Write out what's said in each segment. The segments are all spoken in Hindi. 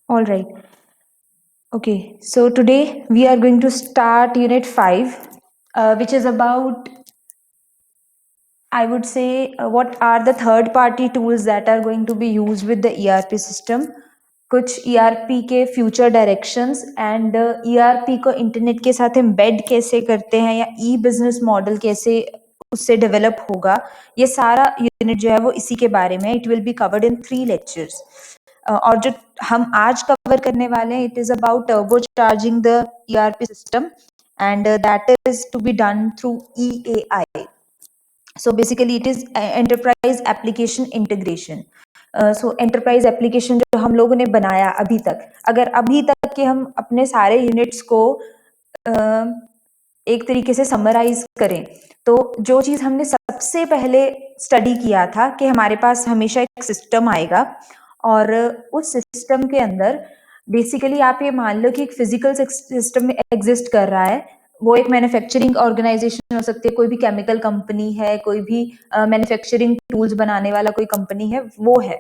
All right. Okay. So today we are going to start Unit 5, which is about, I would say, what are the third party tools that are going to be used with the ERP system, कुछ ERP के फ्यूचर डायरेक्शंस एंड ERP को इंटरनेट के साथ एम्बेड कैसे करते हैं या ई बिजनेस मॉडल कैसे उससे डेवलप होगा, ये सारा यूनिट जो है वो इसी के बारे में. It will be covered in 3 lectures. और जो हम आज कवर करने वाले हैं, it is about turbo charging the ERP system and that is to be done through EAI. So basically it is enterprise application integration. So enterprise application जो हम लोगों ने बनाया अभी तक, अगर अभी तक के हम अपने सारे यूनिट्स को एक तरीके से समराइज करें, तो जो चीज़ हमने सबसे पहले स्टडी किया था कि हमारे पास हमेशा एक सिस्टम आएगा और उस सिस्टम के अंदर बेसिकली आप ये मान लो कि एक फिजिकल सिस्टम एग्जिस्ट कर रहा है. वो एक मैन्युफैक्चरिंग ऑर्गेनाइजेशन हो सकती है, कोई भी केमिकल कंपनी है, कोई भी मैन्युफैक्चरिंग टूल्स बनाने वाला कोई कंपनी है, वो है.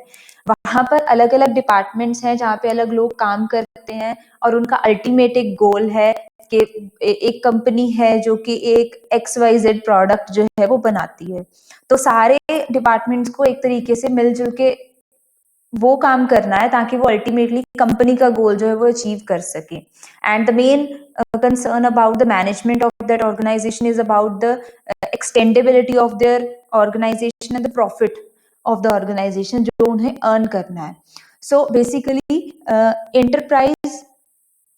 वहां पर अलग अलग डिपार्टमेंट्स हैं जहाँ पे अलग लोग काम करते हैं और उनका अल्टीमेट एक गोल है कि एक कंपनी है जो कि एक XYZ प्रोडक्ट जो है वो बनाती है. तो सारे डिपार्टमेंट्स को एक तरीके से मिलजुल के वो काम करना है ताकि वो अल्टीमेटली कंपनी का गोल जो है वो अचीव कर सके. And the main concern about the management of that organization is about the extendability of their organization and the profit of the organization जो उन्हें earn करना है. So basically enterprise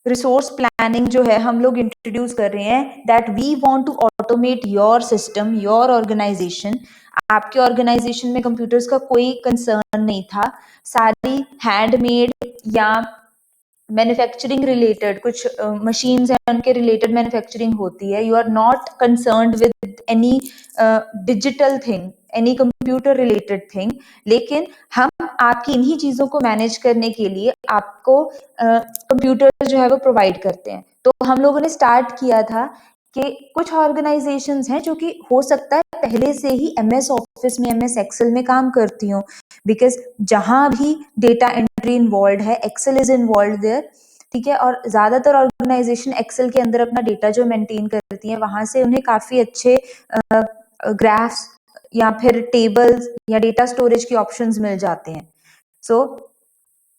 resource planning जो है हम लोग इंट्रोड्यूस कर रहे हैं, that we want to automate your system, your organization. आपके ऑर्गेनाइजेशन में कंप्यूटर्स का कोई कंसर्न नहीं था, सारी हैंडमेड या मैन्युफैक्चरिंग रिलेटेड कुछ मशीन्स हैं उनके रिलेटेड मैन्युफैक्चरिंग होती है. You are not concerned with any digital thing, any computer related thing. लेकिन हम आपकी इन्हीं चीज़ों को मैनेज करने के लिए आपको कंप्यूटर जो है वो प्रोवाइड करते हैं. तो हम लोगों ने स्टार्ट किया था कि कुछ ऑर्गेनाइजेशंस हैं जो कि हो सकता है पहले से ही MS ऑफिस में, MS एक्सेल में काम करती हूँ, बिकॉज जहाँ भी डेटा एंट्री इन्वॉल्व है, एक्सेल इज इन्वॉल्व देयर. ठीक है. और ज्यादातर ऑर्गेनाइजेशन एक्सेल के अंदर अपना डेटा जो मेंटेन करती है, वहां से उन्हें काफी अच्छे ग्राफ्स या फिर टेबल्स या डेटा स्टोरेज के ऑप्शंस मिल जाते हैं. So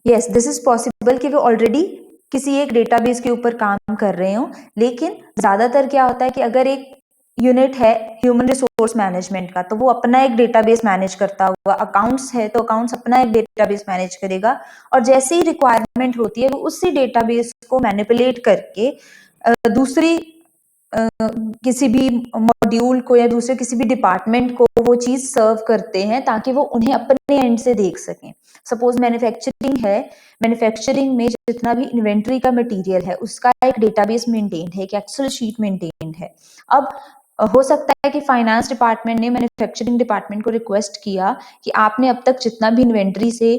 yes, this is possible कि वो ऑलरेडी किसी एक डेटाबेस के ऊपर काम कर रहे हो. लेकिन ज्यादातर क्या होता है कि अगर एक यूनिट है ह्यूमन रिसोर्स मैनेजमेंट का, तो वो अपना एक डेटाबेस मैनेज करता हुआ, अकाउंट्स है तो अकाउंट्स अपना एक डेटाबेस मैनेज करेगा, और जैसे ही रिक्वायरमेंट होती है वो उसी डेटाबेस को मैनिपुलेट करके दूसरी किसी भी मॉड्यूल को या दूसरे किसी भी डिपार्टमेंट को वो चीज सर्व करते हैं ताकि वो उन्हें अपने एंड से देख सकें. सपोज मैन्युफैक्चरिंग है, मैन्युफैक्चरिंग में जितना भी इन्वेंट्री का मटेरियल है उसका एक डेटाबेस मेंटेन है, एक एक्सेल शीट मेंटेन है. अब हो सकता है कि फाइनेंस डिपार्टमेंट ने मैन्युफैक्चरिंग डिपार्टमेंट को रिक्वेस्ट किया कि आपने अब तक जितना भी इन्वेंट्री से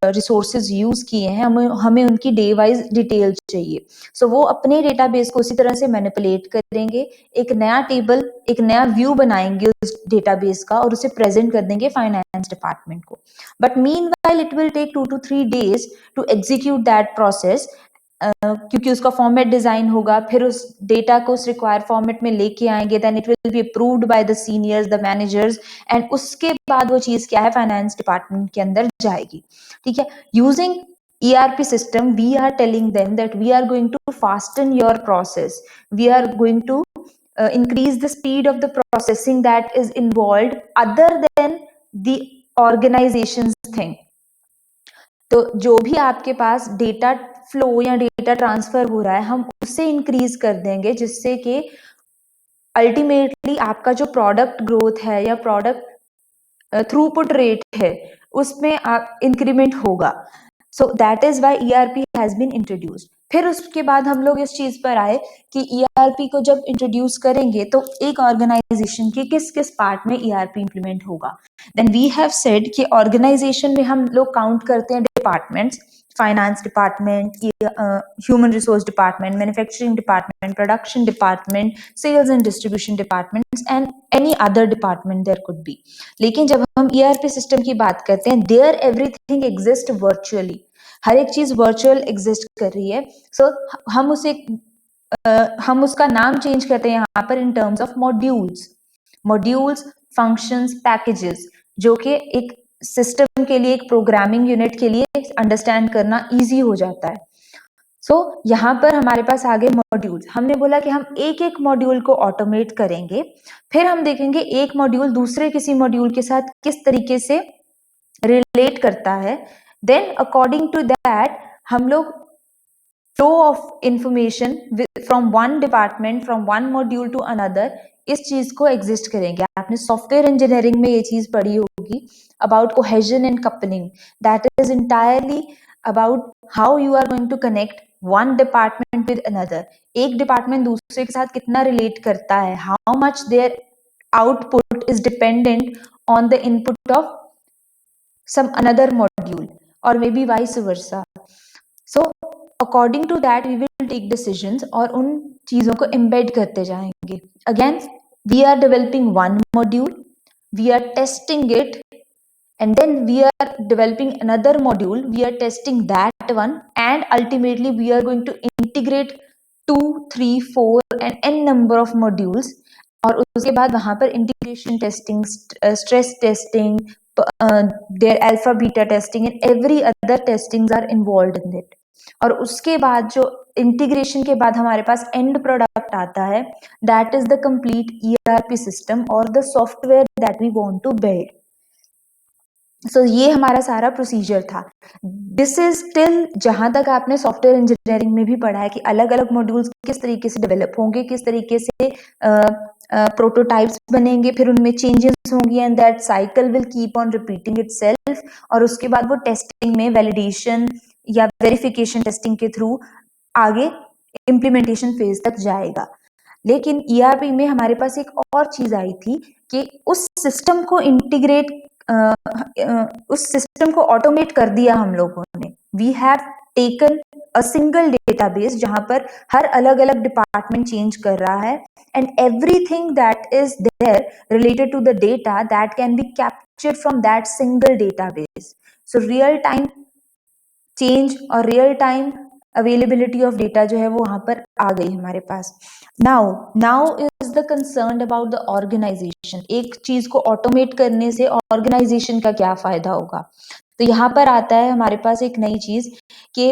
रिसोर्सेज यूज किए हैं, हमें उनकी डे वाइज डिटेल चाहिए. सो वो अपने डेटाबेस को उसी तरह से मैनिपुलेट करेंगे, एक नया टेबल, एक नया व्यू बनाएंगे उस डेटाबेस का और उसे प्रेजेंट कर देंगे फाइनेंस डिपार्टमेंट को. But meanwhile it will take 2 to 3 days to execute that process, क्योंकि उसका फॉर्मेट डिजाइन होगा, फिर उस डेटा को उस रिक्वायर्ड फॉर्मेट में लेके आएंगे, then it will be approved by the seniors, the managers, and उसके बाद वो चीज क्या है फाइनेंस डिपार्टमेंट के अंदर जाएगी. ठीक है. Using ERP system, we are telling them that we are going to fasten your process. We are going to increase the speed of the processing that is involved other than the organization's thing. तो जो भी आपके पास डेटा फ्लो या डेटा ट्रांसफर हो रहा है, हम उसे इंक्रीज कर देंगे, जिससे कि अल्टीमेटली आपका जो प्रोडक्ट ग्रोथ है या प्रोडक्ट थ्रूपुट रेट है उसमें आप इंक्रीमेंट होगा. So that is why ERP has been introduced. फिर उसके बाद हम लोग इस चीज पर आए कि ERP को जब इंट्रोड्यूस करेंगे तो एक ऑर्गेनाइजेशन के किस किस पार्ट में ERP इंप्लीमेंट होगा. देन वी हैव सेड कि ऑर्गेनाइजेशन में हम लोग काउंट करते हैं departments, finance department, human resource department, manufacturing department, production department, sales and distribution departments and any other department there could be. लेकिन जब हम ERP सिस्टम की बात करते हैं, देयर एवरीथिंग एग्जिस्ट वर्चुअली. हर एक चीज वर्चुअल एग्जिस्ट कर रही है। सो हम उसका नाम चेंज करते हैं यहाँ पर in terms of modules, functions, packages, जो कि एक सिस्टम के लिए, एक प्रोग्रामिंग यूनिट के लिए अंडरस्टैंड करना इजी हो जाता है। यहाँ पर हमारे पास आगे मॉड्यूल्स, हमने बोला कि हम एक एक मॉड्यूल को ऑटोमेट करेंगे, फिर हम देखेंगे एक मॉड्यूल दूसरे किसी मॉड्यूल के साथ किस तरीके से रिलेट करता है। देन अकॉर्डिंग टू दैट हम लोग flow of information from one department, from one module to another, इस चीज को एग्जिस्ट करेंगे। आपने सॉफ्टवेयर इंजीनियरिंग में ये चीज पढ़ी होगी about cohesion and coupling, that is entirely about how you are going to connect one department with another. एक डिपार्टमेंट दूसरे के साथ कितना रिलेट करता है, how much their output is dependent on the input of some another module, or maybe vice versa. So according to that we will take decisions और उन चीजों को embed करते जाएंगे। Again we are developing one module, we are testing it, and then we are developing another module, we are testing that one, and ultimately we are going to integrate 2, 3, 4 and n number of modules, और उसके बाद वहां पर integration testing, stress testing, their alpha beta testing and every other testings are involved in it। और उसके बाद जो इंटीग्रेशन के बाद हमारे पास एंड प्रोडक्ट आता है, that is the complete ERP system और the software that we want to build. So ये हमारा सारा प्रोसीजर था। दिस इज टिल जहां तक आपने सॉफ्टवेयर इंजीनियरिंग में भी पढ़ा है कि अलग अलग मॉड्यूल्स किस तरीके से डेवलप होंगे, किस तरीके से प्रोटोटाइप्स बनेंगे, फिर उनमें चेंजेस होंगी, and that cycle will keep on repeating itself, और उसके बाद वो टेस्टिंग में वैलिडेशन या वेरिफिकेशन टेस्टिंग के थ्रू आगे इम्प्लीमेंटेशन फेज तक जाएगा। लेकिन ERP में हमारे पास एक और चीज आई थी कि उस सिस्टम को इंटीग्रेट, उस सिस्टम को ऑटोमेट कर दिया हम लोगों ने। We have taken a single database जहां पर हर अलग अलग डिपार्टमेंट चेंज कर रहा है, and everything that is there related to the data that can be captured from that single database. So real time change और real time availability of data जो है वो वहां पर आ गई हमारे पास। Now is the concern about the organisation. एक चीज को ऑटोमेट करने से ऑर्गेनाइजेशन का क्या फायदा होगा, तो यहाँ पर आता है हमारे पास एक नई चीज कि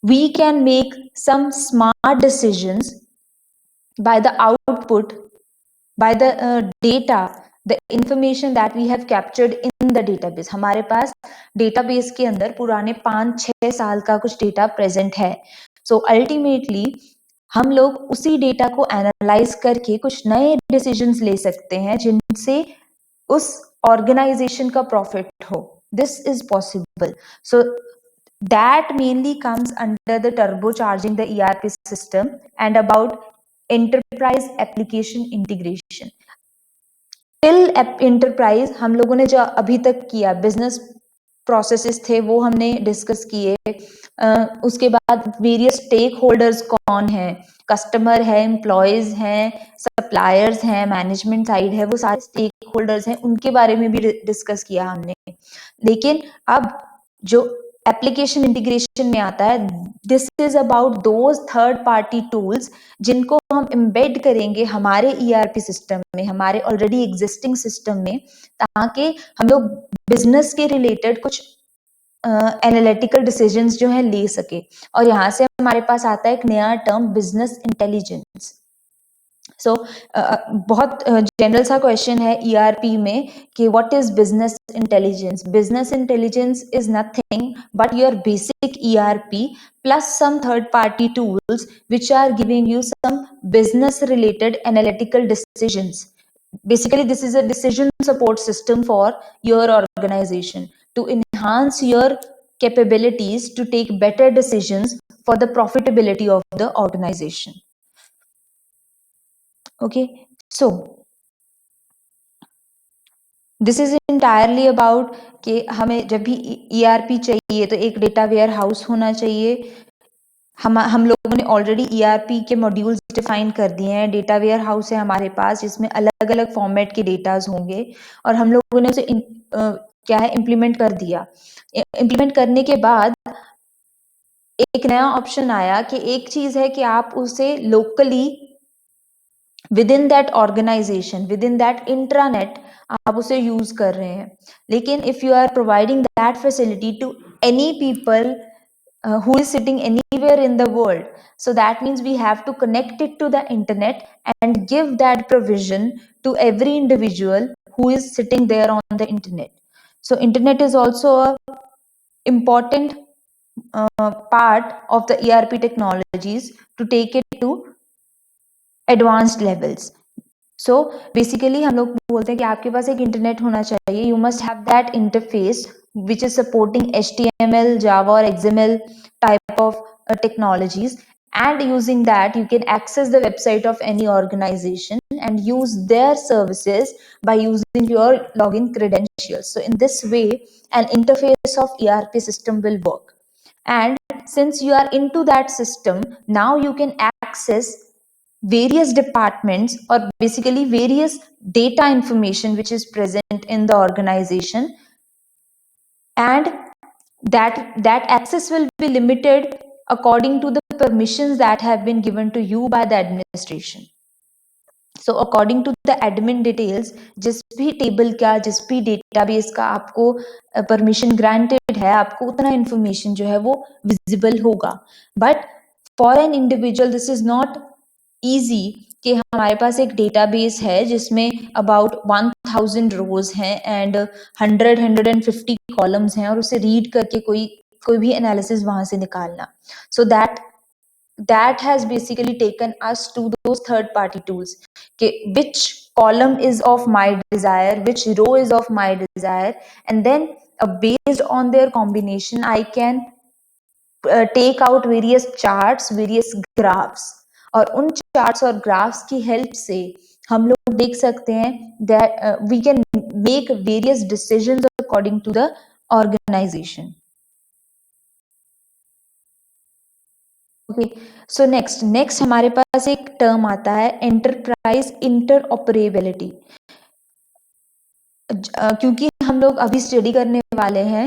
we can make some smart decisions by the output, by the data, the information that we have captured in the database। हमारे पास डेटाबेस के अंदर पुराने 5-6 साल का कुछ डेटा प्रेजेंट है। सो अल्टीमेटली हम लोग उसी डेटा को एनालाइज करके कुछ नए डिसीजंस ले सकते हैं जिनसे उस ऑर्गेनाइजेशन का प्रॉफिट हो। This is possible. So that mainly comes under the turbocharging the ERP system and about enterprise application integration। Till enterprise हम लोगों ने जो अभी तक किया, बिजनेस प्रोसेसेस थे वो हमने डिस्कस किए। उसके बाद वेरियस स्टेक होल्डर्स कौन है, कस्टमर है, एम्प्लॉयज हैं, सप्लायर्स हैं, मैनेजमेंट साइड है, वो सारे स्टेक होल्डर्स हैं, उनके बारे में भी डिस्कस किया हमने। लेकिन अब जो एप्लीकेशन इंटीग्रेशन में आता है, this is about those third party tools जिनको हम एम्बेड करेंगे हमारे ERP सिस्टम में, हमारे ऑलरेडी एग्जिस्टिंग सिस्टम में, ताकि हम लोग बिजनेस के रिलेटेड कुछ एनालिटिकल डिसीजंस जो है ले सके। और यहाँ से हमारे पास आता है एक नया टर्म, बिजनेस इंटेलिजेंस। सो बहुत जनरल सा क्वेश्चन है ERP में कि what is business intelligence. Business intelligence is nothing but your basic ERP plus some third party tools which are giving you some business related analytical decisions। Basically this is a decision support system for your organization to enhance your capabilities to take better decisions for the profitability of the organization। Okay, so this is entirely about कि हमें जब भी ERP चाहिए तो एक डेटा वेयर हाउस होना चाहिए। हम लोगों ने ऑलरेडी ERP के मॉड्यूल्स डिफाइन कर दिए हैं। डेटा वेयर हाउस है हमारे पास जिसमें अलग अलग फॉर्मेट के डेटाज होंगे, और हम लोगों ने उसे क्या है इम्प्लीमेंट कर दिया। इम्प्लीमेंट करने के बाद एक नया ऑप्शन आया कि एक चीज है कि आप उसे locally within that organization, within that intranet आप उसे यूज कर रहे हैं। लेकिन if you are providing that facility to any people who is sitting anywhere in the world, so that means we have to connect it to the internet and give that provision to every individual who is sitting there on the internet. So internet is also a important part of the ERP technologies to take it to advanced levels. So basically हम लोग बोलते हैं कि आपके पास एक इंटरनेट होना चाहिए, you must have that interface which is supporting HTML, जावा और XML type of technologies, and using that you can access the website of any organization and use their services by using your login credentials. So in this way an interface of ERP system will work, and since you are into that system, now you can access various departments or basically various data information which is present in the organization, and that access will be limited according to the permissions that have been given to you by the administration. So according to the admin details, जिस भी टेबल का, जिस भी डेटाबेस का आपको परमिशन ग्रांटेड है, आपको उतना इंफॉर्मेशन जो है वो विजिबल होगा। But for an individual this is not easy कि हमारे पास एक डेटाबेस है जिसमें अबाउट 1000 रोज हैं एंड 150 कॉलम्स हैं, और उसे रीड करके कोई भी एनालिसिस वहां से निकालना। सो that has basically taken us to those third party tools, okay, which column is of my desire, which row is of my desire, and then based on their combination I can take out various charts, various graphs, और उन charts और graphs की help से हम लोग देख सकते हैं that we can make various decisions according to the organization. Okay, so next हमारे पास एक टर्म आता है एंटरप्राइज इंटरऑपरेबिलिटी। क्योंकि हम लोग अभी स्टडी करने वाले हैं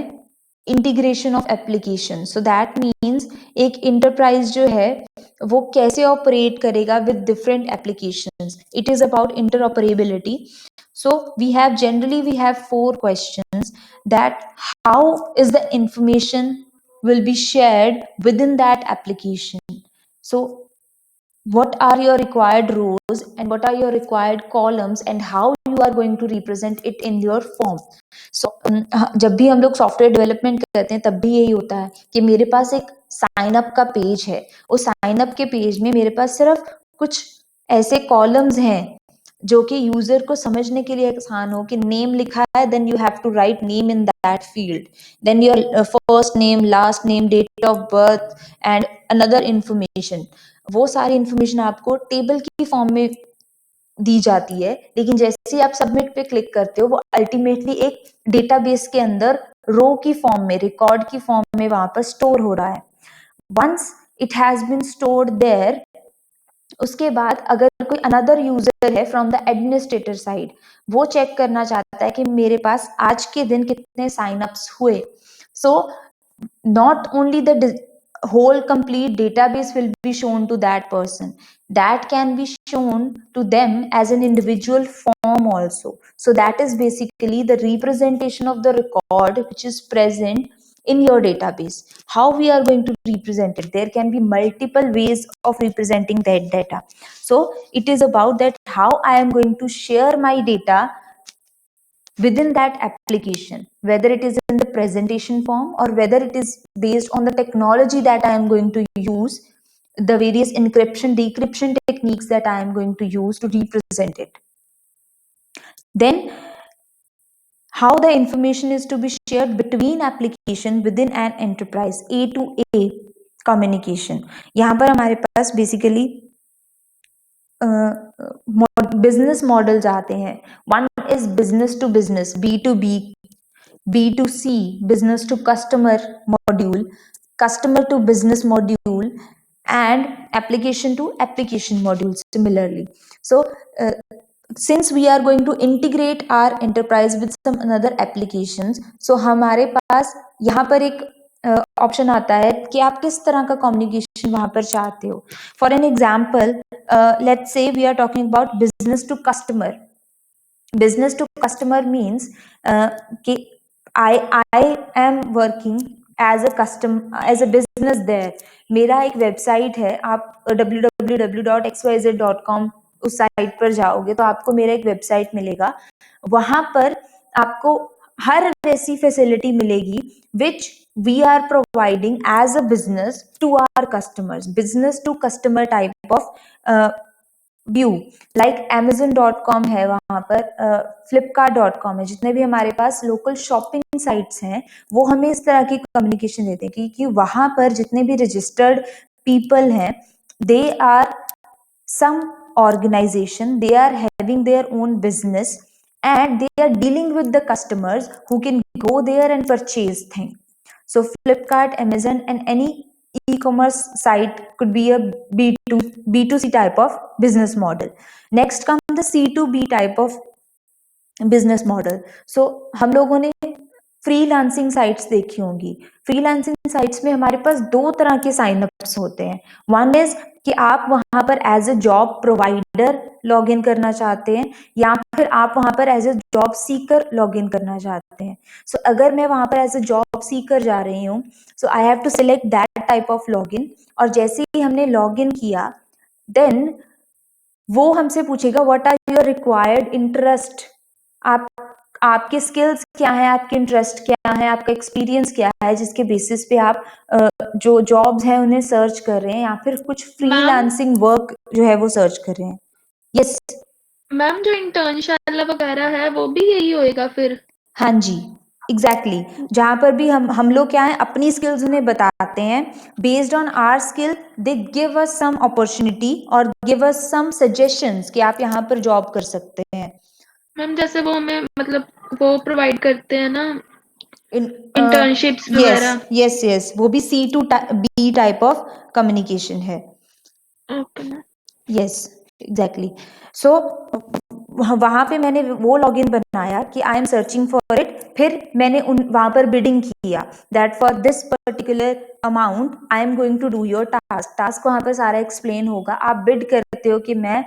integration of application, so that means एक इंटरप्राइज जो है वो कैसे ऑपरेट करेगा with different applications. It is about interoperability. So we have 4 questions that how is the information will be shared within that application. So what are your required rows and what are your required columns and how you are going to represent it in your form. So जब भी हम लोग सॉफ्टवेयर डेवलपमेंट करते हैं तब भी यही होता है कि मेरे पास एक साइन अप का पेज है, उस साइन अप के पेज में मेरे पास सिर्फ कुछ ऐसे कॉलम्स हैं जो कि यूजर को समझने के लिए आसान हो कि नेम लिखा है, then you have to write name in that field, then your first name, last name, date of birth and another information. वो सारी इंफॉर्मेशन आपको टेबल की फॉर्म में दी जाती है, लेकिन जैसे ही आप सबमिट पे क्लिक करते हो वो अल्टीमेटली एक डेटाबेस के अंदर रो की फॉर्म में, रिकॉर्ड की फॉर्म में वहां पर स्टोर हो रहा है। Once it has been stored there, उसके बाद अगर कोई अनदर यूजर है फ्रॉम द एडमिनिस्ट्रेटर साइड, वो चेक करना चाहता है कि मेरे पास आज के दिन कितने साइन अप्स हुए। सो not only the whole complete database will be shown to that person, that can be shown to them as an individual form also. So that is basically the representation of the record which is present in your database. How we are going to represent it? There can be multiple ways of representing that data. So it is about that how I am going to share my data within that application, whether it is in the presentation form or whether it is based on the technology that I am going to use, the various encryption, decryption techniques that I am going to use to represent it. Then how the information is to be shared between application within an enterprise, A to A communication. यहाँ पर हमारे पास basically बिजनेस मॉडल्स आते हैं। One is business to business, B2B, B2C, business to customer module, customer to business module, and application to application module similarly. So since we are going to integrate our enterprise with some another applications, so हमारे पास यहाँ पर एक ऑप्शन आता है कि आप किस तरह का कम्युनिकेशन वहाँ पर चाहते हो। For an example, let's say we are talking about business to customer. Business to customer means कि I am working as a business there. मेरा एक वेबसाइट है, आप www.xyz.com उस साइट पर जाओगे तो आपको मेरा एक वेबसाइट मिलेगा। वहां पर आपको हर वैसी फैसिलिटी मिलेगी which we are providing as a business to our customers, business to customer type of view. Like amazon.com है, वहां पर flipkart.com है। जितने भी हमारे पास लोकल शॉपिंग साइट्स हैं वो हमें इस तरह की कम्युनिकेशन देते हैं कि वहां पर जितने भी रजिस्टर्ड पीपल हैं, they are some organization, they are having their own business and they are dealing with the customers who can go there and purchase things. So Flipkart, Amazon and any e-commerce site could be a B2C type of business model. Next comes the C2B type of business model. So हम लोगों ने फ्रीलांसिंग साइट्स देखी होंगी। फ्रीलांसिंग साइट्स में हमारे पास दो तरह के साइन अप्स होते हैं। वन इज कि आप वहां पर as a job provider log in करना चाहते हैं या फिर आप वहां पर as a job seeker log in करना चाहते हैं। सो अगर मैं वहां पर एज अ जॉब सीकर जा रही हूँ, so I have to select that type of log in. और जैसे ही हमने लॉग इन किया, देन वो हमसे पूछेगा what are your required interest. आप आपके स्किल्स क्या है, आपके इंटरेस्ट क्या है, आपका एक्सपीरियंस क्या है, जिसके बेसिस पे आप जो जॉब्स हैं उन्हें सर्च कर रहे हैं या फिर कुछ मैम फ्रीलांसिंग वर्क जो है वो सर्च कर रहे हैं। यस मैम जो इंटर्नशाला वगैरह है वो भी यही होएगा फिर? हाँ जी, एग्जैक्टली exactly. जहाँ पर भी हम लोग क्या है, अपनी स्किल्स उन्हें बताते हैं। Based on our skill they give us some opportunity और गिव अस सम सजेशंस कि आप यहाँ पर जॉब कर सकते हैं। मैम जैसे वो हमें मतलब वो प्रोवाइड करते हैं ना इन इंटर्नशिप्स यस वगैरह। यस यस, वो भी C2B टाइप ऑफ कम्युनिकेशन है। Okay ma'am. Yes exactly. So वहां पे मैंने वो लॉगिन बनाया कि I am searching for it. फिर मैंने वहां पर बिडिंग किया that for this particular amount I am going to do your task वहां पर सारा एक्सप्लेन होगा। आप बिड करते हो कि मैं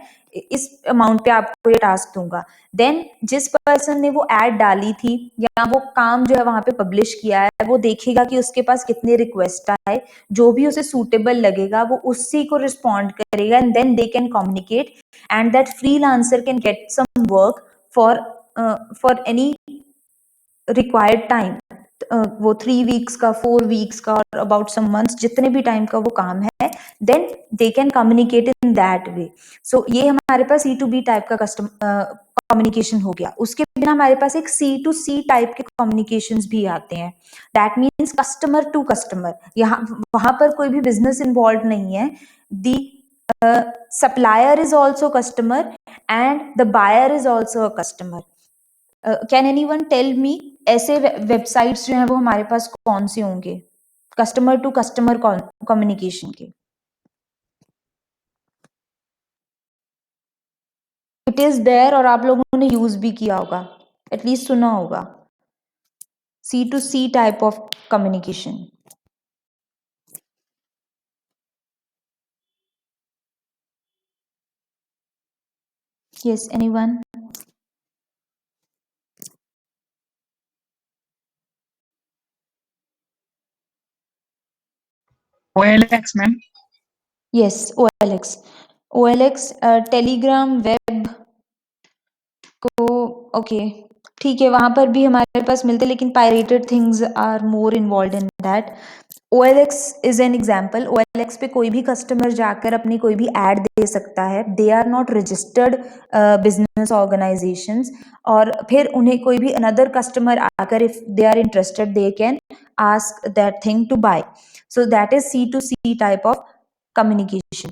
इस अमाउंट पे आपको ये टास्क दूंगा। देन जिस पर्सन ने वो एड डाली थी या वो काम जो है वहां पे पब्लिश किया है, वो देखेगा कि उसके पास कितने रिक्वेस्ट आए। जो भी उसे सूटेबल लगेगा वो उसी को रिस्पॉन्ड करेगा and then they can communicate and that freelancer can get some work for any required time. वो 3 वीक्स का, 4 वीक्स का और अबाउट सम मंथ्स, जितने भी टाइम का वो काम है, then they can communicate in that way. So ये हमारे पास C2B टाइप का कम्युनिकेशन हो गया। उसके बिना हमारे पास एक C2C टाइप के कम्युनिकेशंस भी आते हैं। That means customer to customer. यहाँ वहां पर कोई भी बिजनेस इन्वॉल्व नहीं है। The supplier is also customer and the buyer is also a customer. Can anyone tell me ऐसे वेबसाइट्स जो हैं वो हमारे पास कौन से होंगे कस्टमर टू कस्टमर कम्युनिकेशन के? इट इज देयर और आप लोगों ने यूज भी किया होगा, एटलीस्ट सुना होगा। C2C type of communication. Yes anyone? OLX ma'am. Yes OLX। OLX Telegram web को ओके ठीक है, वहां पर भी हमारे पास मिलते, लेकिन pirated things are more involve in that. OLX is an example. OLX पे कोई भी कस्टमर जाकर अपनी कोई भी एड दे सकता है। They are not registered business organisations. और फिर उन्हें कोई भी अनदर कस्टमर आकर if they are interested they can ask that thing to buy. So that is C2C type of communication.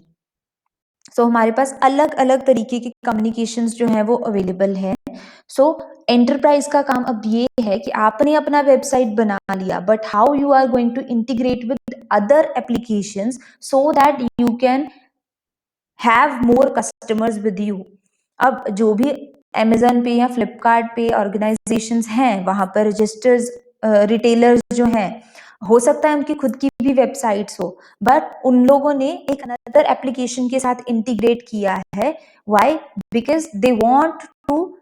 So हमारे पास अलग अलग तरीके के कम्युनिकेशंस जो हैं वो अवेलेबल हैं। सो एंटरप्राइज का काम अब ये है कि आपने अपना वेबसाइट बना लिया, but how you are going to integrate with other applications so that you can have more customers with you. अब जो भी Amazon पे या फ्लिपकार्ट पे ऑर्गेनाइजेशंस हैं, वहां पर रजिस्टर्स रिटेलर्स जो हैं, हो सकता है उनकी खुद की भी वेबसाइट्स हो, बट उन लोगों ने एक अनदर एप्लीकेशन के साथ इंटीग्रेट किया है. Why? Because they want to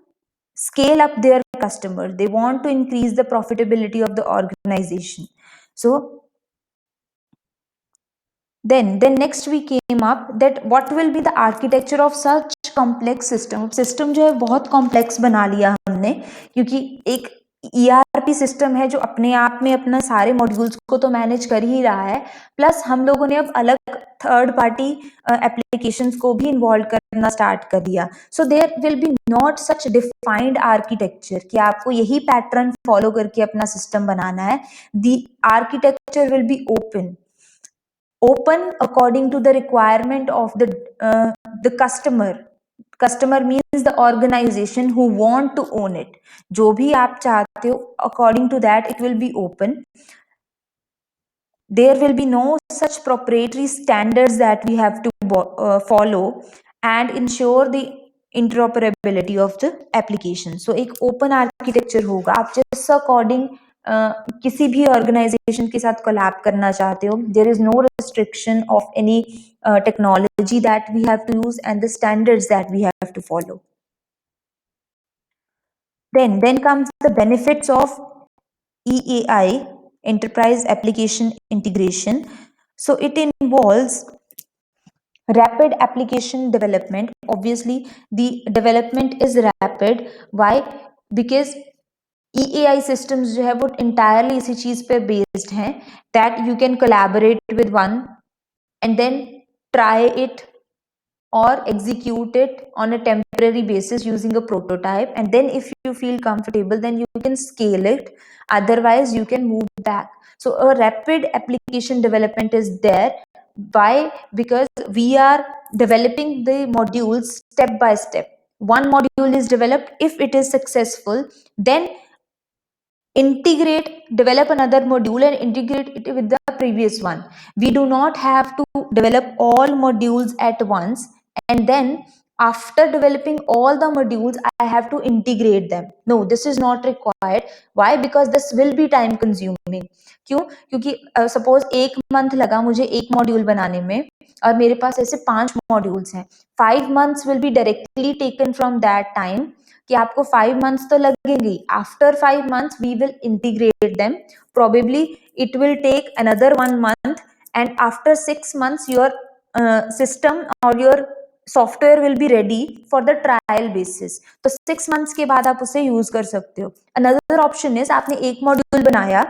scale up their customer, they want to increase the profitability of the organization. So then next we came up that what will be the architecture of such complex system जो है बहुत complex बना लिया हमने, क्योंकि एक ERP सिस्टम है जो अपने आप में अपना सारे मॉड्यूल्स को तो मैनेज कर ही रहा है, प्लस हम लोगों ने अब अलग थर्ड पार्टी एप्लीकेशंस को भी इन्वॉल्व करना स्टार्ट कर दिया. So there will be not such defined architecture कि आपको यही पैटर्न फॉलो करके अपना सिस्टम बनाना है. The architecture will be open according to the requirement of the customer means the organization who want to own it. जो भी आप चाहते हो according to that it will be open. There will be no such proprietary standards that we have to follow and ensure the interoperability of the application. So एक open architecture होगा. आप जिस according किसी भी ऑर्गेनाइजेशन के साथ कोलैब करना चाहते हो, there is no restriction of any technology that we have to use and the standards that we have to follow. Then comes the benefits of EAI, Enterprise Application Integration. So it involves rapid application development. Obviously, the development is rapid. Why? Because EAI systems जो है वो entirely इसी चीज पे based हैं that you can collaborate with one and then try it or execute it on a temporary basis using a prototype, and then if you feel comfortable then you can scale it, otherwise you can move back. So a rapid application development is there. Why? Because we are developing the modules step by step. One module is developed, if it is successful, then develop another module and integrate it with the previous one. We do not have to develop all modules at once and then after developing all the modules I have to integrate them. No, this is not required. Why? Because this will be time consuming. क्यों? क्योंकि सपोज एक मंथ लगा मुझे एक मॉड्यूल बनाने में और मेरे पास ऐसे 5 मॉड्यूल्स हैं. 5 months will be directly taken from that time कि आपको 5 months तो लगेंगे. After 5 months we will integrate them. Probably it will take another 1 month and after 6 months your system or your software will be ready for the trial basis. तो 6 months के बाद आप उसे यूज कर सकते हो. अनदर ऑप्शन इज आपने एक मॉड्यूल बनाया,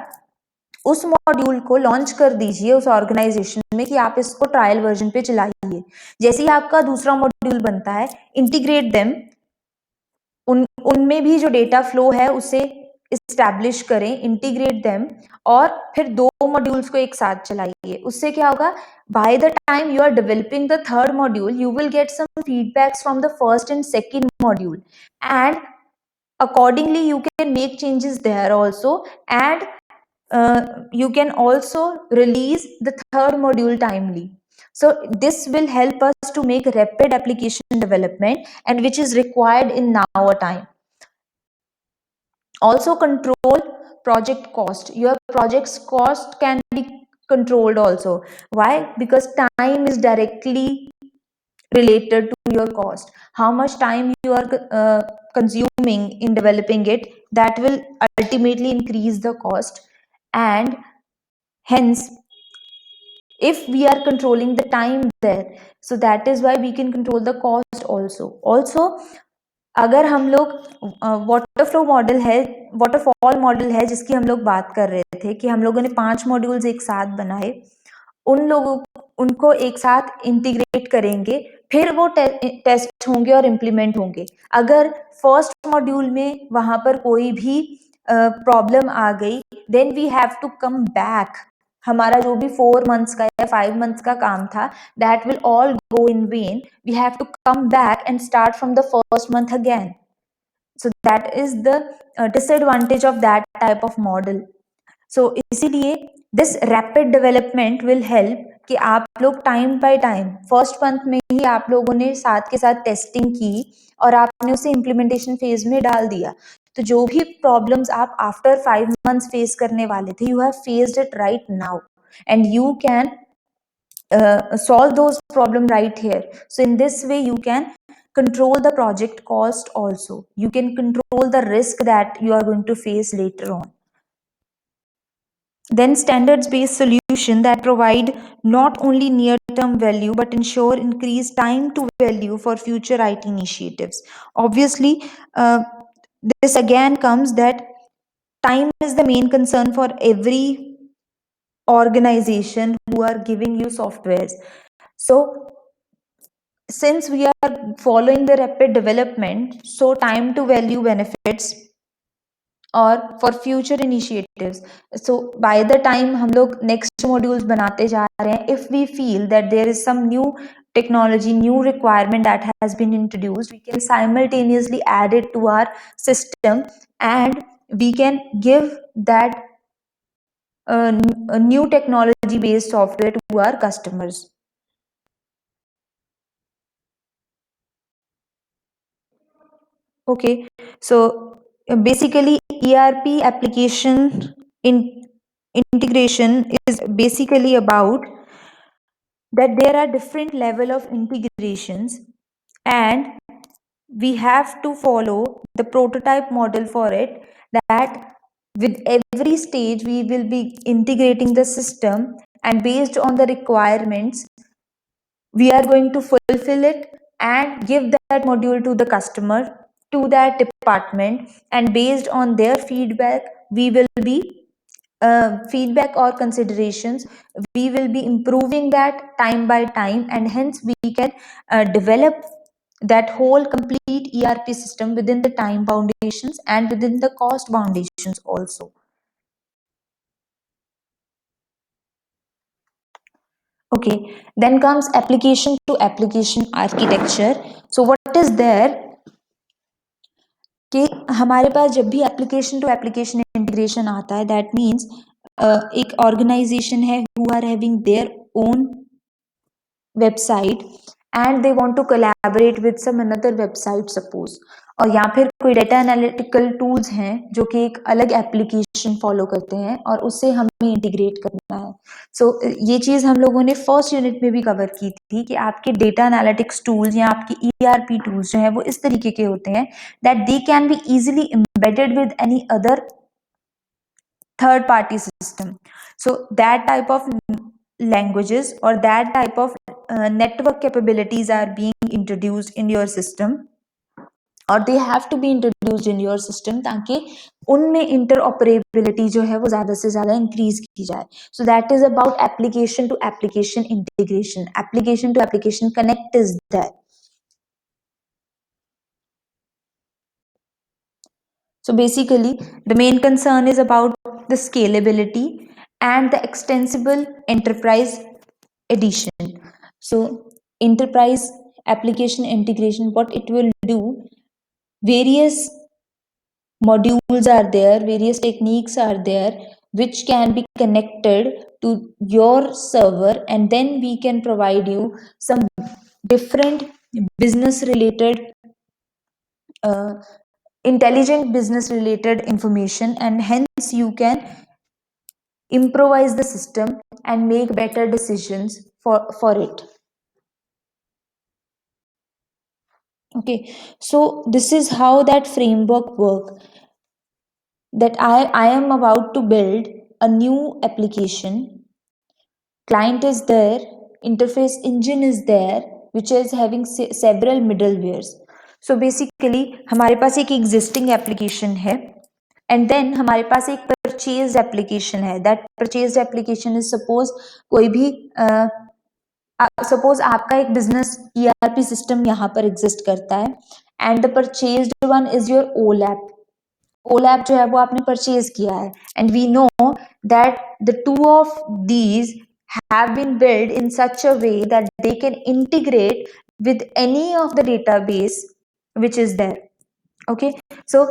उस मॉड्यूल को लॉन्च कर दीजिए उस ऑर्गेनाइजेशन में कि आप इसको ट्रायल वर्जन पे चलाइए. जैसे ही आपका दूसरा मॉड्यूल बनता है, इंटीग्रेट देम, उनमें भी जो डेटा फ्लो है उसे इस्टेब्लिश करें, इंटीग्रेट देम और फिर 2 मॉड्यूल्स को एक साथ चलाइए. उससे क्या होगा? By the time you are developing the third module you will get some feedbacks from the first and second module and accordingly you can make changes there also, and you can also release the third module timely. So this will help us to make rapid application development and which is required in now time. Also control project cost. Your project's cost can be controlled also. Why? Because time is directly related to your cost. How much time you are consuming in developing it, that will ultimately increase the cost, and hence if we are controlling the time there, so that is why we can control the cost also. अगर हम लोग वाटरफ्लो मॉडल है, वाटरफॉल मॉडल है जिसकी हम लोग बात कर रहे थे कि हम लोगों ने 5 मॉड्यूल्स एक साथ बनाए, उनको एक साथ इंटीग्रेट करेंगे, फिर वो टेस्ट होंगे और इम्प्लीमेंट होंगे. अगर फर्स्ट मॉड्यूल में वहां पर कोई भी प्रॉब्लम आ गई, then we have to come back. हमारा जो भी 4 months का या 5 months का काम था, that will all go in vain. We have to come back and start from the first month again. So that is the disadvantage of that type of model. So इसीलिए this rapid development will help कि आप लोग time by time first month में ही आप लोगों ने साथ के साथ टेस्टिंग की और आपने उसे इम्प्लीमेंटेशन फेज में डाल दिया. तो जो भी प्रॉब्लम्स आप आफ्टर 5 मंथ्स फेस करने वाले थे, you have faced it right now and you can solve those problem right here. So in this way you can control the project cost also. You can control the risk that you are going to face later on. Then standards based solution that provide not only near term value but ensure increased time to value for future IT initiatives. Obviously, this again comes that time is the main concern for every organization who are giving you softwares. So since we are following the rapid development, so time to value benefits और for future initiatives. So by the time हम लोग next modules बनाते जा रहे हैं, if we feel that there is some new technology, new requirement that has been introduced, we can simultaneously add it to our system and we can give that a new technology based software to our customers. Okay, so basically ERP application integration is basically about that there are different level of integrations and we have to follow the prototype model for it, that with every stage we will be integrating the system and based on the requirements we are going to fulfill it and give that module to the customer, to that department, and based on their feedback we will be feedback or considerations, we will be improving that time by time and hence we can develop that whole complete ERP system within the time foundations and within the cost foundations also. Okay, then comes application to application architecture. So what is there कि हमारे पास जब भी एप्लीकेशन टू एप्लीकेशन इंटीग्रेशन आता है, दैट मीन्स एक ऑर्गेनाइजेशन है who are having their own website and they want to collaborate with some another website suppose, और या फिर कोई डेटा एनालिटिकल टूल्स हैं जो कि एक अलग एप्लीकेशन फॉलो करते हैं और उससे हमें इंटीग्रेट करना है. सो ये चीज़ हम लोगों ने फर्स्ट यूनिट में भी कवर की थी कि आपके डेटा एनालिटिक्स टूल्स या आपके ERP टूल्स जो हैं वो इस तरीके के होते हैं that they can be easily embedded with any other third party system. So that type of languages or that type of network capabilities are being introduced in your system और they have to be introduced in your system ताकि उनमें interoperability जो है वो ज़्यादा से ज़्यादा increase की जाए. So that is about application to application integration. Application to application connect is there. So basically, the main concern is about the scalability and the extensible enterprise edition. So enterprise application integration, what it will do, various modules are there, various techniques are there which can be connected to your server and then we can provide you some different business related intelligent business related information and hence you can improvise the system and make better decisions for it. Okay, so this is how that framework work, that I am about to build a new application, client is there, interface engine is there which is having several middlewares. So basically हमारे पास एक existing application है and then हमारे पास एक purchased application है. That purchased application is suppose कोई भी सपोज आपका एक बिजनेस ERP सिस्टम यहाँ पर एग्जिस्ट करता है and the purchased one is your OLAP. OLAP जो है वो आपने परचेज किया है and we know that the two of these have been built in such a way that they can integrate with any of the database which is there. Okay, so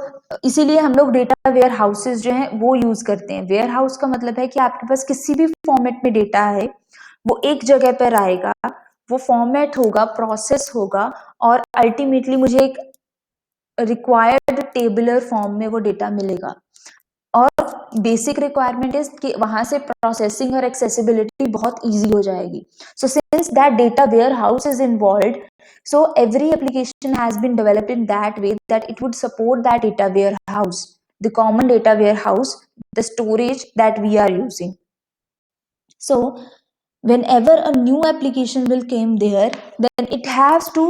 इसीलिए हम लोग डेटा वेयर हाउसेज जो हैं वो यूज करते हैं. वेयर हाउस का मतलब है कि आपके पास किसी भी फॉर्मेट में डेटा है वो एक जगह पर आएगा, वो फॉर्मेट होगा, प्रोसेस होगा और अल्टीमेटली मुझे एक रिक्वायर्ड टेबुलर फॉर्म में वो डेटा मिलेगा। और बेसिक रिक्वायरमेंट इज कि वहां से प्रोसेसिंग और एक्सेसिबिलिटी बहुत इजी हो जाएगी। So since that data warehouse is involve, so every application has been developed in that way that it would support that data warehouse, the common data warehouse, the storage that we are using. So whenever a new application will came there, then it has to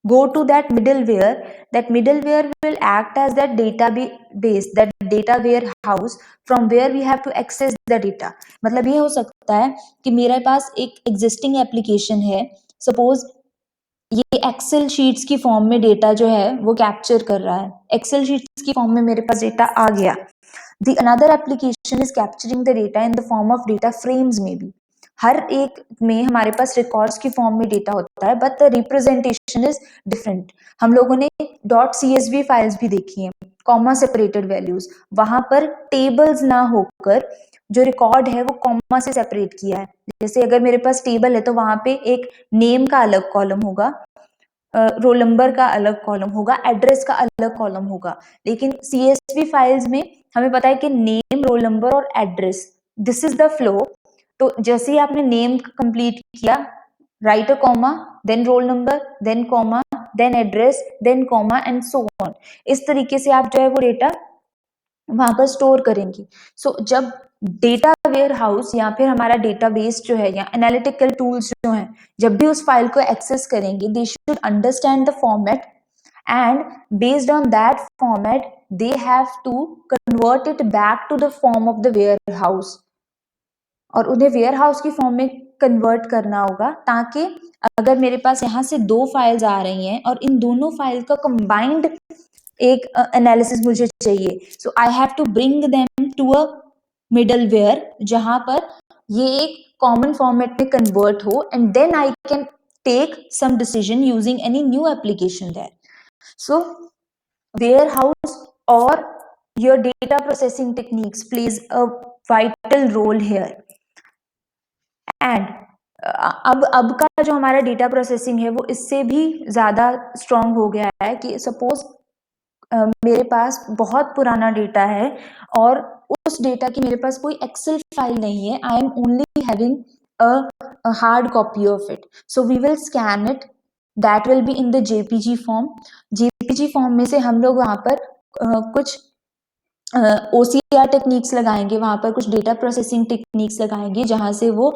go to that middleware. That middleware will act as that database, that data warehouse from where we have to access the data. मतलब ये हो सकता है कि मेरे पास एक एग्जिस्टिंग एप्लीकेशन है, सपोज ये एक्सेल शीट्स की फॉर्म में डेटा जो है वो कैप्चर कर रहा है, एक्सेल शीट्स की फॉर्म में मेरे पास डेटा आ गया। The another application is capturing the data in the form of data frames में भी। हर एक में हमारे पास रिकॉर्ड्स की फॉर्म में डेटा होता है, but the representation is different. हम लोगों ने डॉट CSV फाइल्स भी देखी हैं, कॉमा सेपरेटेड वैल्यूज, वहां पर टेबल्स ना होकर जो रिकॉर्ड है वो कॉमा से सेपरेट किया है। जैसे अगर मेरे पास टेबल है तो वहां पे एक नेम का अलग कॉलम होगा, रोल नंबर का अलग कॉलम होगा, एड्रेस का अलग कॉलम होगा। लेकिन CSV फाइल्स में हमें पता है कि नेम, रोल नंबर और address, this is the flow. तो जैसे ही आपने नेम कंप्लीट किया, write a comma, then roll number, then comma, then address, then comma and so on. इस तरीके से आप जो है वो डेटा वहां पर स्टोर करेंगे। सो जब डेटा वेयर हाउस या फिर हमारा डेटाबेस जो है या एनालिटिकल टूल्स जो हैं, जब भी उस फाइल को एक्सेस करेंगे, they should understand the format and based on that format they have to convert it back to the form of the warehouse. और उन्हें वेयर हाउस की फॉर्म में कन्वर्ट करना होगा, ताकि अगर मेरे पास यहाँ से दो फाइल्स आ रही हैं और इन दोनों फाइल का कंबाइंड एक एनालिसिस मुझे चाहिए, so I have to bring them to a middleware जहां पर ये एक कॉमन फॉर्मेट में कन्वर्ट हो, and then I can take some decision using any new application there. So warehouse or your data processing techniques plays a vital role here. And अब का जो हमारा डेटा प्रोसेसिंग है वो इससे भी ज़्यादा स्ट्रॉन्ग हो गया है कि सपोज मेरे पास बहुत पुराना डेटा है और उस डेटा की मेरे पास कोई एक्सेल फाइल नहीं है, I am only having a hard copy of it. So we will scan it, that will be in the JPG form. JPG form में से हम लोग वहाँ पर कुछ OCR टेक्निक्स लगाएंगे, वहां पर कुछ डेटा प्रोसेसिंग टेक्निक्स लगाएंगे जहां से वो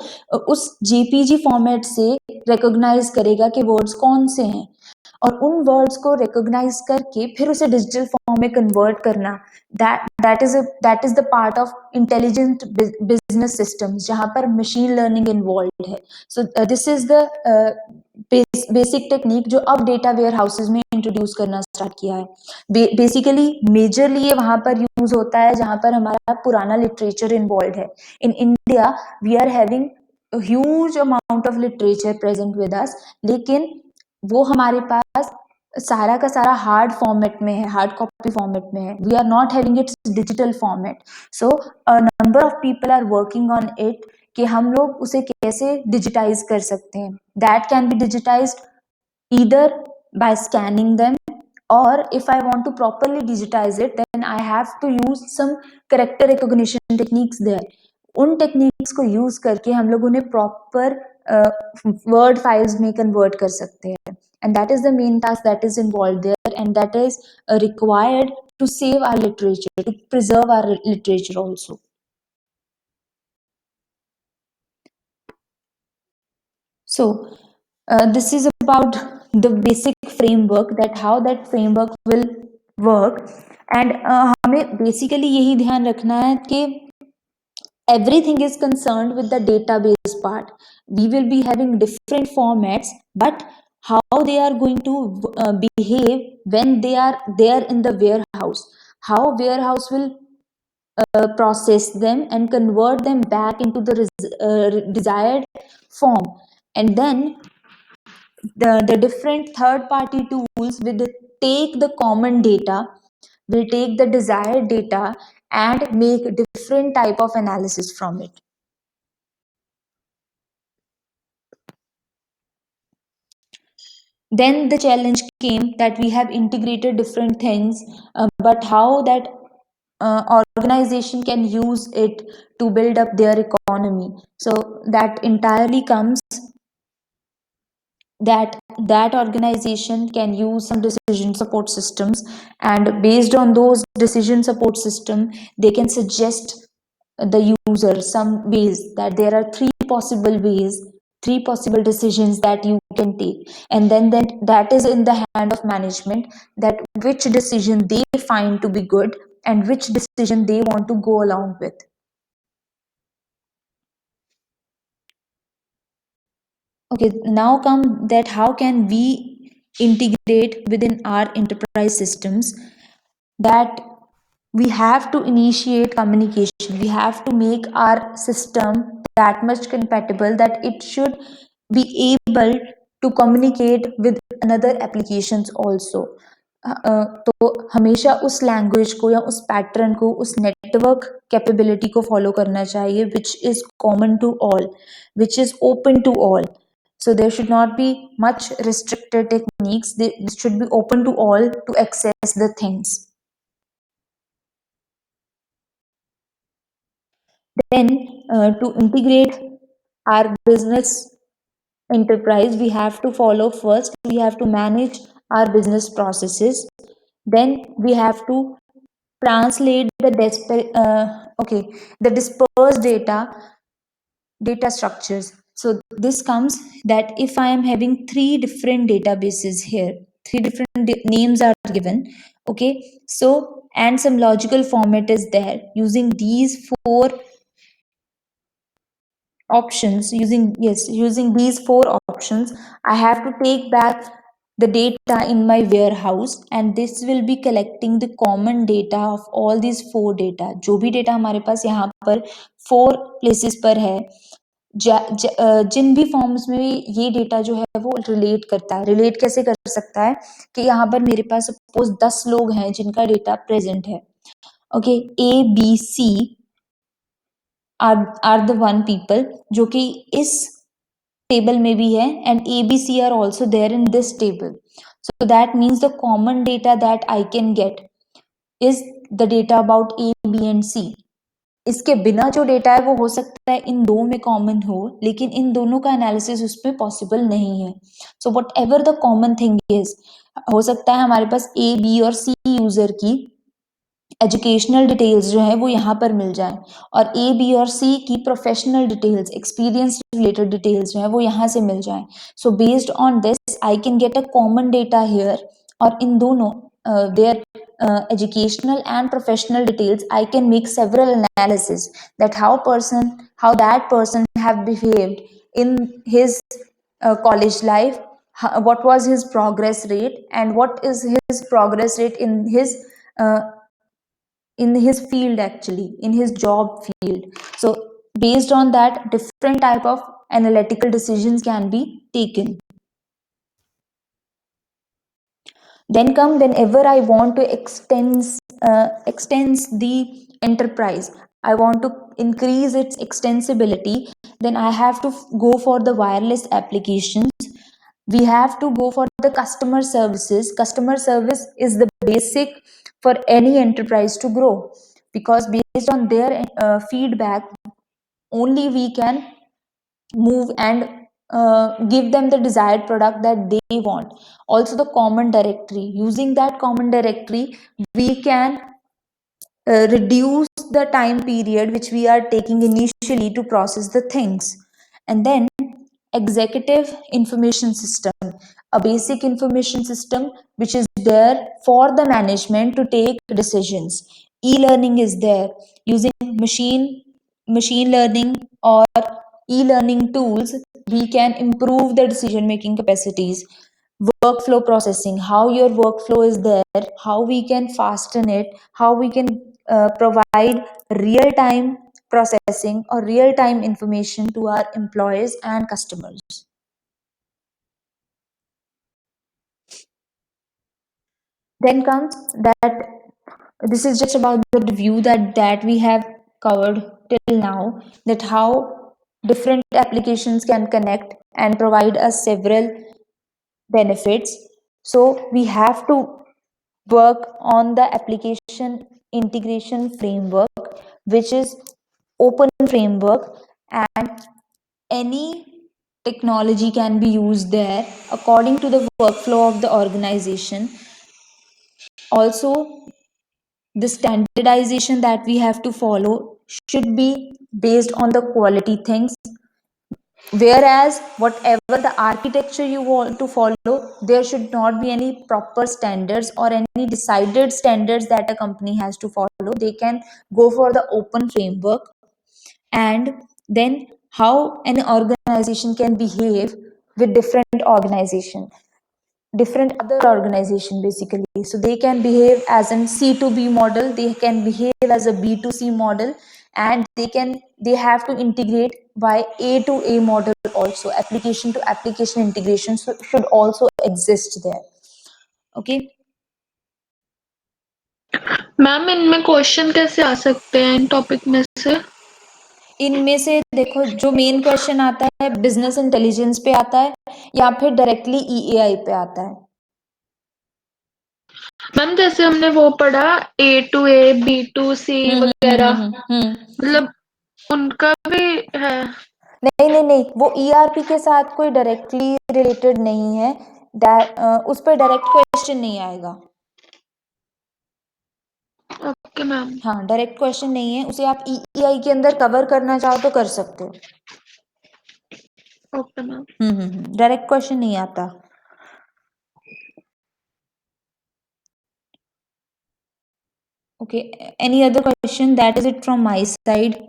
उस JPG फॉर्मेट से रिकॉग्नाइज करेगा कि वर्ड्स कौन से हैं, और उन वर्ड्स को रिकॉग्नाइज करके फिर उसे डिजिटल फॉर्म में कन्वर्ट करना। That is the part of intelligent business systems जहां पर मशीन लर्निंग इन्वॉल्व है। So this is the basic technique जो अब डेटा वेयर हाउसेज में इंट्रोड्यूस करना स्टार्ट किया है। बेसिकली मेजरली ये वहां पर यूज होता है जहां पर हमारा पुराना लिटरेचर इन्वॉल्व है। In India we are having huge amount of literature present with us, लेकिन वो हमारे पास सारा का सारा हार्ड फॉर्मेट में है, हार्ड कॉपी फॉर्मेट में है। We are not having its digital format. So a number of people are working on it कि हम लोग उसे कैसे डिजिटाइज कर सकते हैं। That can be digitized either by scanning them, or if I want to properly digitize it, then I have to use some character recognition techniques there. उन टेक्निक्स को यूज करके हम लोग उन्हें प्रॉपर वर्ड फाइल्स में कन्वर्ट कर सकते हैं, and that is the main task that is involve there, and that is required to save our literature, to preserve our literature also. So this is about the basic framework, that how that framework will work. And हमें basically यही ध्यान रखना है कि everything is concerned with the database part. We will be having different formats, but how they are going to behave when they are there in the warehouse, how warehouse will process them and convert them back into the desired form, and then the different third party tools will take the common data, will take the desired data and make different type of analysis from it. Then the challenge came that we have integrated different things, but how that organization can use it to build up their economy. So that entirely comes that that organization can use some decision support systems, and based on those decision support system they can suggest the user some ways, that there are three possible ways, three possible decisions that you can take, and then that is in the hand of management, that which decision they find to be good and which decision they want to go along with. Okay, now come that how can we integrate within our enterprise systems, that we have to initiate communication, we have to make our system that much compatible that it should be able to communicate with another applications also. तो हमेशा उस लैंग्वेज को या उस पैटर्न को उस नेटवर्क कैपेबिलिटी को फॉलो करना चाहिए which is common to all, which is open to all. So there should not be much restricted techniques. This should be open to all to access the things. Then to integrate our business enterprise, we have to follow first, we have to manage our business processes. Then we have to translate the dispersed data structures. So this comes that if I am having three different databases here, three different names are given, okay, so and some logical format is there, using these four options, using these four options, I have to take back the data in my warehouse, and this will be collecting the common data of all these four data, जो भी data हमारे पास यहाँ पर four places पर है, जिन भी फॉर्म्स में ये डेटा जो है वो रिलेट करता है, रिलेट कैसे कर सकता है कि यहाँ पर मेरे पास सपोज 10 लोग हैं जिनका डेटा प्रेजेंट है, okay, A B C are the one people जो कि इस टेबल में भी है, and A B C are also there in this table. So that means the common data that I can get is the data about A, B and C. इसके बिना जो डेटा है वो हो सकता है इन दो में कॉमन हो, लेकिन इन दोनों का एनालिसिस उसमें पॉसिबल नहीं है. So what ever the common thing is, हो सकता है हमारे पास ए बी और सी यूजर की एजुकेशनल डिटेल्स जो है वो यहाँ पर मिल जाए, और ए बी और सी की professional details, experience related details जो है वो यहाँ से मिल जाए. So based on this I can get a common data here, और इन दोनों there educational and professional details, I can make several analysis that how that person have behaved in his college life, what was his progress rate, and what is his progress rate uh, in his field, actually in his job field. So based on that, different type of analytical decisions can be taken. Then come whenever I want to extends the enterprise, I want to increase its extensibility, then I have to go for the wireless applications. We have to go for the customer services. Customer service is the basic for any enterprise to grow, because based on their feedback only we can move and give them the desired product that they want. Also the common directory, using that common directory we can reduce the time period which we are taking initially to process the things. And then executive information system, a basic information system which is there for the management to take decisions. E-learning is there, using machine learning or e-learning tools we can improve the decision making capacities. Workflow processing, how your workflow is there, how we can fasten it, how we can provide real time processing or real time information to our employees and customers. Then comes that this is just about the review that we have covered till now, that how different applications can connect and provide us several benefits. So we have to work on the application integration framework, which is open framework, and any technology can be used there according to the workflow of the organization. Also, the standardization that we have to follow should be based on the quality things, whereas whatever the architecture you want to follow, there should not be any proper standards or any decided standards that a company has to follow. They can go for the open framework. And then how an organization can behave with different other organization, basically. So they can behave as an C2B model, they can behave as a B2C model, and they have to integrate by A to A model also. Application to application integration should also exist there. Okay. Ma'am इनमें क्वेश्चन कैसे आ सकते हैं इन टॉपिक में से? इनमें से देखो, जो मेन क्वेश्चन आता है बिजनेस इंटेलिजेंस पे आता है, या फिर डायरेक्टली EAI पे आता है। मैम जैसे हमने वो पढ़ा A to A, B to C वगैरह, मतलब उनका भी है? नहीं, वो ERP के साथ कोई डायरेक्टली रिलेटेड नहीं है। उस पर डायरेक्ट क्वेश्चन नहीं आएगा। Okay ma'am. हाँ, डायरेक्ट क्वेश्चन नहीं है, उसे आप EEI के अंदर कवर करना चाहो तो कर सकते हो। Okay ma'am. डायरेक्ट क्वेश्चन नहीं आता। Okay, any other question? That is it from my side.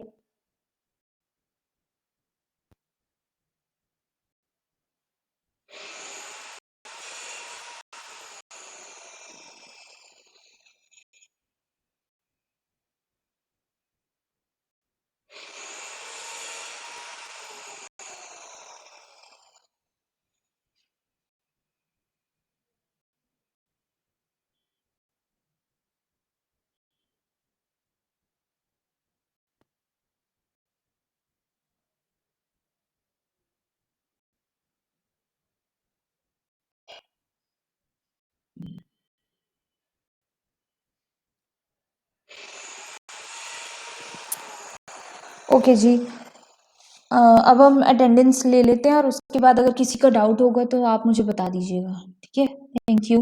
Okay जी, अब हम अटेंडेंस ले लेते हैं और उसके बाद अगर किसी का डाउट होगा तो आप मुझे बता दीजिएगा। ठीक है, थैंक यू।